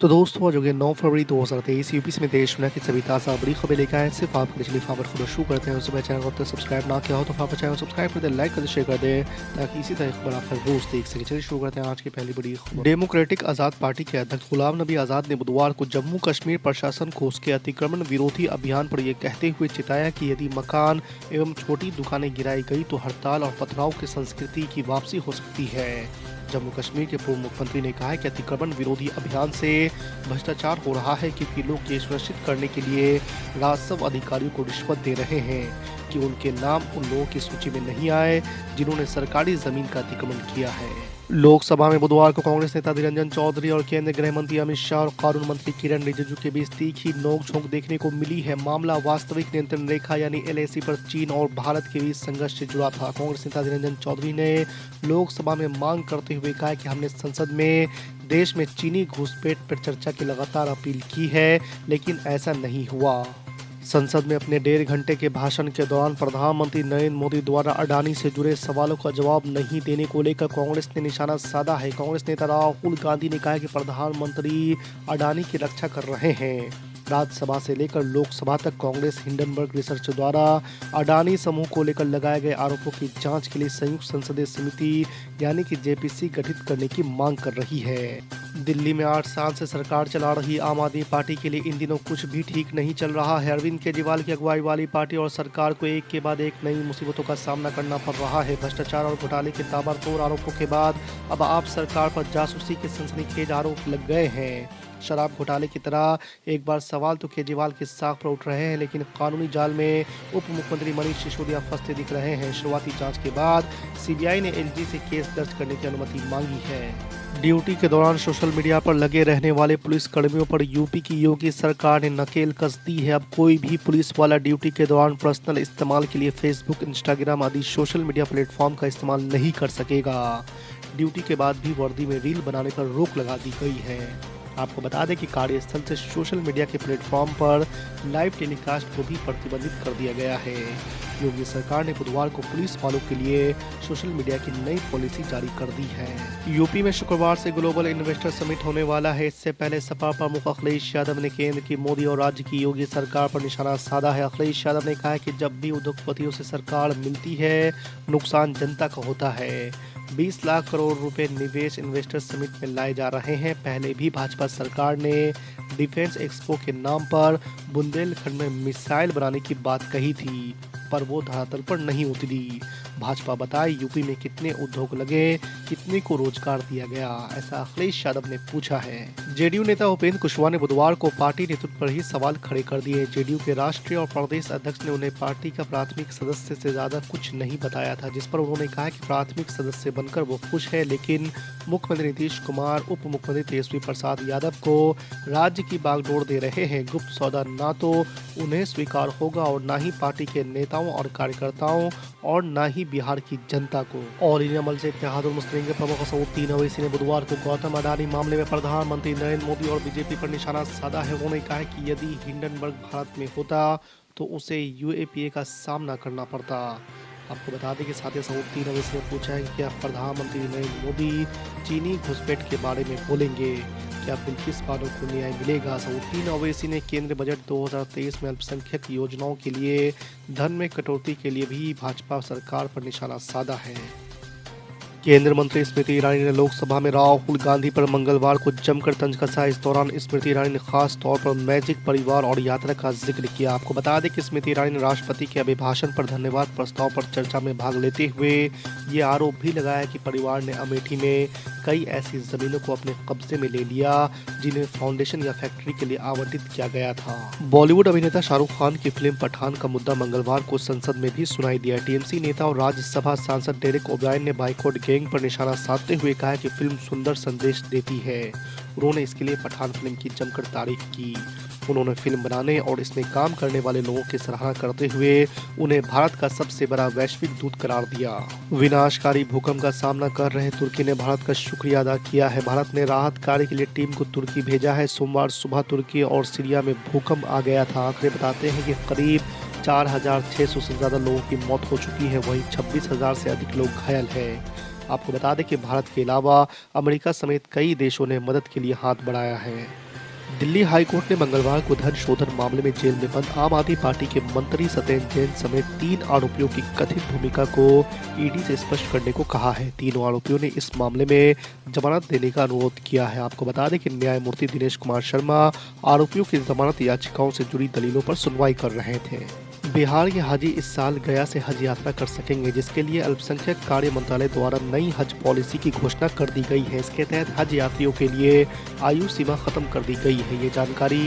तो दोस्तों आज हो गया 9 फरवरी 2023 यूपी समेत देश दुनिया की सभी ताज़ा बड़ी खबरें लेकर आए सिर्फ आपके बिजली खबर को शुरू करते हैं। उससे चैनल को अब तक सब्सक्राइब ना किया हो तो आप चैनल सब्सक्राइब कर दें, लाइक कर दें, शेयर कर दें ताकि इसी तरह खबर आप हर रोज देख सकें। चलिए शुरू करते हैं आज की पहली बड़ी खबर। डेमोक्रेटिक आज़ाद पार्टी के अध्यक्ष गुलाम नबी आज़ाद ने बुधवार को जम्मू कश्मीर प्रशासन को उसके अतिक्रमण विरोधी अभियान पर यह कहते हुए चिताया कि यदि मकान एवं छोटी दुकानें गिराई गई तो हड़ताल और पथराव की संस्कृति की वापसी हो सकती है। जम्मू कश्मीर के पूर्व मुख्यमंत्री ने कहा है कि अतिक्रमण विरोधी अभियान से भ्रष्टाचार हो रहा है क्योंकि लोग ये सुनिश्चित करने के लिए राजस्व अधिकारियों को रिश्वत दे रहे हैं कि उनके नाम उन लोगों की सूची में नहीं आए जिन्होंने सरकारी जमीन का अतिक्रमण किया है। लोकसभा में बुधवार को कांग्रेस नेता अधीर रंजन चौधरी और केंद्रीय गृह मंत्री अमित शाह और कानून मंत्री किरण रिजिजू के बीच तीखी नोकझोंक देखने को मिली है। मामला वास्तविक नियंत्रण रेखा यानी एलएसी पर चीन और भारत के बीच संघर्ष से जुड़ा था। कांग्रेस नेता अधीर रंजन चौधरी ने लोकसभा में मांग करते हुए कहा कि हमने संसद में देश में चीनी घुसपैठ पर चर्चा की लगातार अपील की है, लेकिन ऐसा नहीं हुआ। संसद में अपने 1.5 घंटे के भाषण के दौरान प्रधानमंत्री नरेंद्र मोदी द्वारा अडानी से जुड़े सवालों का जवाब नहीं देने को लेकर कांग्रेस ने निशाना साधा है। कांग्रेस नेता राहुल गांधी ने कहा कि प्रधानमंत्री अडानी की रक्षा कर रहे हैं। राज्यसभा से लेकर लोकसभा तक कांग्रेस हिंडनबर्ग रिसर्च द्वारा अडानी समूह को लेकर लगाए गए आरोपों की जांच के लिए संयुक्त संसदीय समिति यानी कि जेपीसी गठित करने की मांग कर रही है। दिल्ली में 8 साल से सरकार चला रही आम आदमी पार्टी के लिए इन दिनों कुछ भी ठीक नहीं चल रहा है। अरविंद केजरीवाल की अगुवाई वाली पार्टी और सरकार को एक के बाद एक नई मुसीबतों का सामना करना पड़ रहा है। भ्रष्टाचार और घोटाले के ताबड़तोड़ आरोपों के बाद अब आप सरकार पर जासूसी के सनसनीखेज आरोप लग गए हैं। शराब घोटाले की तरह एक बार सवाल तो केजरीवाल की साख पर उठ रहे हैं, लेकिन कानूनी जाल में उप मुख्यमंत्री मनीष सिसोदिया फंसते दिख रहे हैं। शुरुआती जांच के बाद सीबीआई ने एलजी से केस दर्ज करने की अनुमति मांगी है। ड्यूटी के दौरान सोशल मीडिया पर लगे रहने वाले पुलिस कर्मियों पर यूपी की योगी सरकार ने नकेल कस दी है। अब कोई भी पुलिस वाला ड्यूटी के दौरान पर्सनल इस्तेमाल के लिए फेसबुक, इंस्टाग्राम आदि सोशल मीडिया प्लेटफॉर्म का इस्तेमाल नहीं कर सकेगा। ड्यूटी के बाद भी वर्दी में रील बनाने पर रोक लगा दी गई है। आपको बता दें कि कार्यस्थल से सोशल मीडिया के प्लेटफॉर्म पर लाइव टेलीकास्ट को भी प्रतिबंधित कर दिया गया है। योगी सरकार ने बुधवार को पुलिस वालों के लिए सोशल मीडिया की नई पॉलिसी जारी कर दी है। यूपी में शुक्रवार से ग्लोबल इन्वेस्टर समिट होने वाला है। इससे पहले सपा प्रमुख अखिलेश यादव ने केंद्र की मोदी और राज्य की योगी सरकार पर निशाना साधा है। अखिलेश यादव ने कहा कि जब भी उद्योगपतियों से सरकार मिलती है, नुकसान जनता का होता है। 20 लाख करोड़ रुपए निवेश इन्वेस्टर समिट में लाए जा रहे हैं। पहले भी भाजपा सरकार ने डिफेंस एक्सपो के नाम पर बुंदेलखंड में मिसाइल बनाने की बात कही थी, पर वो धरातल पर नहीं उतरी। भाजपा बताए यूपी में कितने उद्योग लगे, कितने को रोजगार दिया गया, ऐसा अखिलेश यादव ने पूछा है। जेडीयू नेता उपेंद्र कुशवाहा ने बुधवार को पार्टी नेतृत्व पर ही सवाल खड़े कर दिए। जेडीयू के राष्ट्रीय और प्रदेश अध्यक्ष ने उन्हें पार्टी का प्राथमिक सदस्य से ज्यादा कुछ नहीं बताया था, जिस पर उन्होंने कहा कि प्राथमिक सदस्य बनकर वो खुश है, लेकिन मुख्यमंत्री नीतीश कुमार, उप मुख्यमंत्री तेजस्वी प्रसाद यादव को राज्य की बागडोर दे रहे हैं। गुप्त सौदा ना तो उन्हें स्वीकार होगा और ना ही पार्टी के नेताओं और कार्यकर्ताओं और ना ही बिहार की जनता को। ऑल इंडिया मजलिस इत्तेहाद मुस्लिमीन के प्रमुख असदुद्दीन ओवैसी ने बुधवार को गौतम अडानी मामले में प्रधानमंत्री नरेंद्र मोदी और बीजेपी पर निशाना साधा है। उन्होंने कहा कि यदि हिंडनबर्ग भारत में होता तो उसे यूएपीए का सामना करना पड़ता। आपको बता दें कि साथ ही असदुद्दीन ओवैसी ने पूछा है कि क्या प्रधानमंत्री नरेंद्र मोदी चीनी घुसपैठ के बारे में बोलेंगे, क्या बिल्किस बानो को न्याय मिलेगा। असदुद्दीन ओवैसी ने केंद्रीय बजट 2023 में अल्पसंख्यक योजनाओं के लिए धन में कटौती के लिए भी भाजपा सरकार पर निशाना साधा है। केंद्रीय मंत्री स्मृति ईरानी ने लोकसभा में राहुल गांधी पर मंगलवार को जमकर तंज कसा। इस दौरान स्मृति ईरानी ने खास तौर पर मैजिक परिवार और यात्रा का जिक्र किया। आपको बता दें कि स्मृति ईरानी ने राष्ट्रपति के अभिभाषण पर धन्यवाद प्रस्ताव पर चर्चा में भाग लेते हुए ये आरोप भी लगाया कि परिवार ने अमेठी में कई ऐसी जमीनों को अपने कब्जे में ले लिया जिन्हें फाउंडेशन या फैक्ट्री के लिए आवंटित किया गया था। बॉलीवुड अभिनेता शाहरुख खान की फिल्म पठान का मुद्दा मंगलवार को संसद में भी सुनाई दिया। टीएमसी नेता और राज्यसभा सांसद डेरेक ओब्रायन ने बाइकॉट गैंग पर निशाना साधते हुए कहा कि फिल्म सुंदर संदेश देती है। उन्होंने इसके लिए पठान फिल्म की जमकर तारीफ की। उन्होंने फिल्म बनाने और इसमें काम करने वाले लोगों की सराहना करते हुए उन्हें भारत का सबसे बड़ा वैश्विक दूत करार दिया। विनाशकारी भूकंप का सामना कर रहे तुर्की ने भारत का शुक्रिया अदा किया है। भारत ने राहत कार्य के लिए टीम को तुर्की भेजा है। सोमवार सुबह तुर्की और सीरिया में भूकंप आ गया था। आंकड़े बताते हैं कि करीब 4600 से ज्यादा लोगों की मौत हो चुकी है, वहीं 26,000 से अधिक लोग घायल हैं। आपको बता दें कि भारत के अलावा अमेरिका समेत कई देशों ने मदद के लिए हाथ बढ़ाया है। दिल्ली हाई कोर्ट ने मंगलवार को धन शोधन मामले में जेल में बंद आम आदमी पार्टी के मंत्री सत्येंद्र जैन समेत 3 आरोपियों की कथित भूमिका को ईडी से स्पष्ट करने को कहा है। तीनों आरोपियों ने इस मामले में जमानत देने का अनुरोध किया है। आपको बता दें कि न्यायमूर्ति दिनेश कुमार शर्मा आरोपियों की जमानत याचिकाओं से जुड़ी दलीलों पर सुनवाई कर रहे थे। बिहार के हाजी इस साल गया से हज यात्रा कर सकेंगे, जिसके लिए अल्पसंख्यक कार्य मंत्रालय द्वारा नई हज पॉलिसी की घोषणा कर दी गई है। इसके तहत हज यात्रियों के लिए आयु सीमा खत्म कर दी गई है। ये जानकारी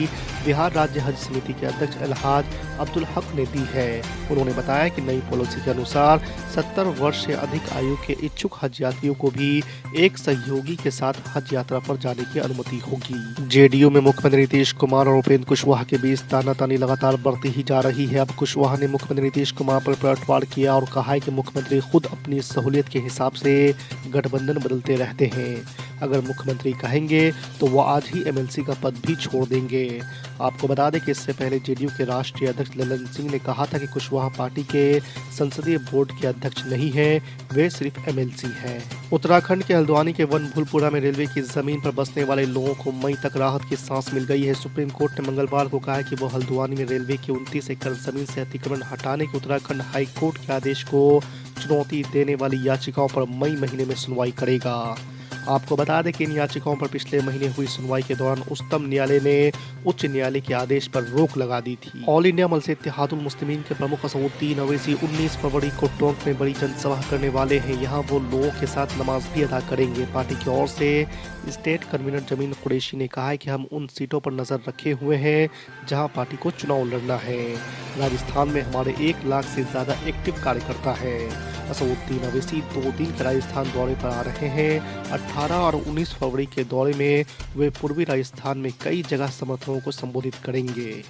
बिहार राज्य हज समिति के अध्यक्ष अलहाज अब्दुल हक ने दी है। उन्होंने बताया कि नई पॉलिसी के अनुसार 70 वर्ष से अधिक आयु के इच्छुक हज यात्रियों को भी एक सहयोगी के साथ हज यात्रा पर जाने की अनुमति होगी। जेडीयू में मुख्यमंत्री नीतीश कुमार और उपेंद्र कुशवाहा के बीच तानातानी लगातार बढ़ती ही जा रही है। अब कुशवाहा ने मुख्यमंत्री नीतीश कुमार पर पलटवार किया और कहा है कि मुख्यमंत्री खुद अपनी सहूलियत के हिसाब से गठबंधन बदलते रहते हैं। अगर मुख्यमंत्री कहेंगे तो वो आज ही एमएलसी का पद भी छोड़ देंगे। आपको बता दें कि इससे पहले जेडीयू के राष्ट्रीय अध्यक्ष ललन सिंह ने कहा था कि कुशवाहा पार्टी के संसदीय बोर्ड के अध्यक्ष नहीं है, वे सिर्फ एमएलसी हैं। उत्तराखंड के हल्द्वानी के वनभूलपुरा में रेलवे की जमीन पर बसने वाले लोगों को मई तक राहत की सांस मिल गई है। सुप्रीम कोर्ट ने मंगलवार को कहा है कि वो हल्द्वानी में रेलवे की 29 एकड़ जमीन से अतिक्रमण हटाने के उत्तराखंड हाई कोर्ट के आदेश को चुनौती देने वाली याचिकाओं पर मई महीने में सुनवाई करेगा। आपको बता दें कि इन याचिकाओं पर पिछले महीने हुई सुनवाई के दौरान उच्चतम न्यायालय ने उच्च न्यायालय के आदेश पर रोक लगा दी थी। ऑल इंडिया मजलिस इत्तेहादुल मुस्लिमीन के प्रमुख असदुद्दीन ओवैसी 19 फरवरी को टोंक में बड़ी जनसभा करने वाले हैं। यहां वो लोगों के साथ नमाज भी अदा करेंगे। पार्टी की ओर से स्टेट कन्वीनर जमील कुरैशी ने कहा है कि हम उन सीटों पर नजर रखे हुए हैं जहां पार्टी को चुनाव लड़ना है। राजस्थान में हमारे 1 लाख से ज्यादा एक्टिव कार्यकर्ता है। असदुद्दीन ओवैसी 2 दिन के राजस्थान दौरे पर आ रहे हैं। 18 और 19 फरवरी के दौरे में वे पूर्वी राजस्थान में कई जगह समर्थकों को संबोधित करेंगे।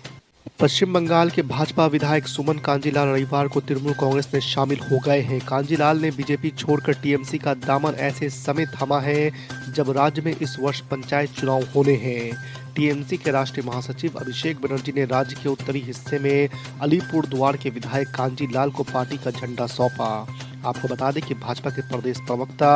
पश्चिम बंगाल के भाजपा विधायक सुमन कांजीलाल रविवार को तृणमूल कांग्रेस में शामिल हो गए हैं। कांजीलाल ने बीजेपी छोड़कर टीएमसी का दामन ऐसे समय थामा है जब राज्य में इस वर्ष पंचायत चुनाव होने हैं। टीएमसी के राष्ट्रीय महासचिव अभिषेक बनर्जी ने राज्य के उत्तरी हिस्से में अलीपुर द्वार के विधायक कांजीलाल को पार्टी का झंडा सौंपा। आपको बता दें कि भाजपा के प्रदेश प्रवक्ता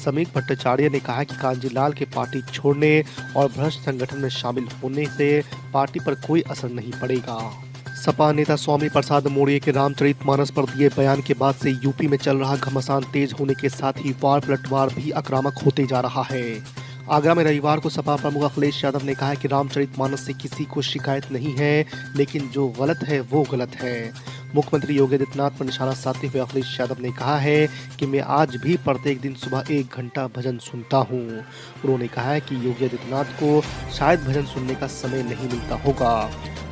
समीक भट्टाचार्य ने कहा कि कांजीलाल के पार्टी छोड़ने और भ्रष्ट संगठन में शामिल होने से पार्टी पर कोई असर नहीं पड़ेगा। सपा नेता स्वामी प्रसाद मौर्य के रामचरितमानस पर दिए बयान के बाद से यूपी में चल रहा घमासान तेज होने के साथ ही वार पलटवार भी आक्रामक होते जा रहा है। आगरा में रविवार को सपा प्रमुख अखिलेश यादव ने कहा कि रामचरितमानस से किसी को शिकायत नहीं है, लेकिन जो गलत है वो गलत है। मुख्यमंत्री योगी आदित्यनाथ पर निशाना साधते हुए अखिलेश यादव ने कहा है कि मैं आज भी प्रत्येक दिन सुबह 1 घंटा भजन सुनता हूँ। उन्होंने कहा है कि योगी आदित्यनाथ को शायद भजन सुनने का समय नहीं मिलता होगा।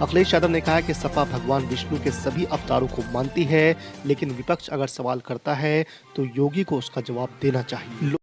अखिलेश यादव ने कहा कि सपा भगवान विष्णु के सभी अवतारों को मानती है, लेकिन विपक्ष अगर सवाल करता है तो योगी को उसका जवाब देना चाहिए।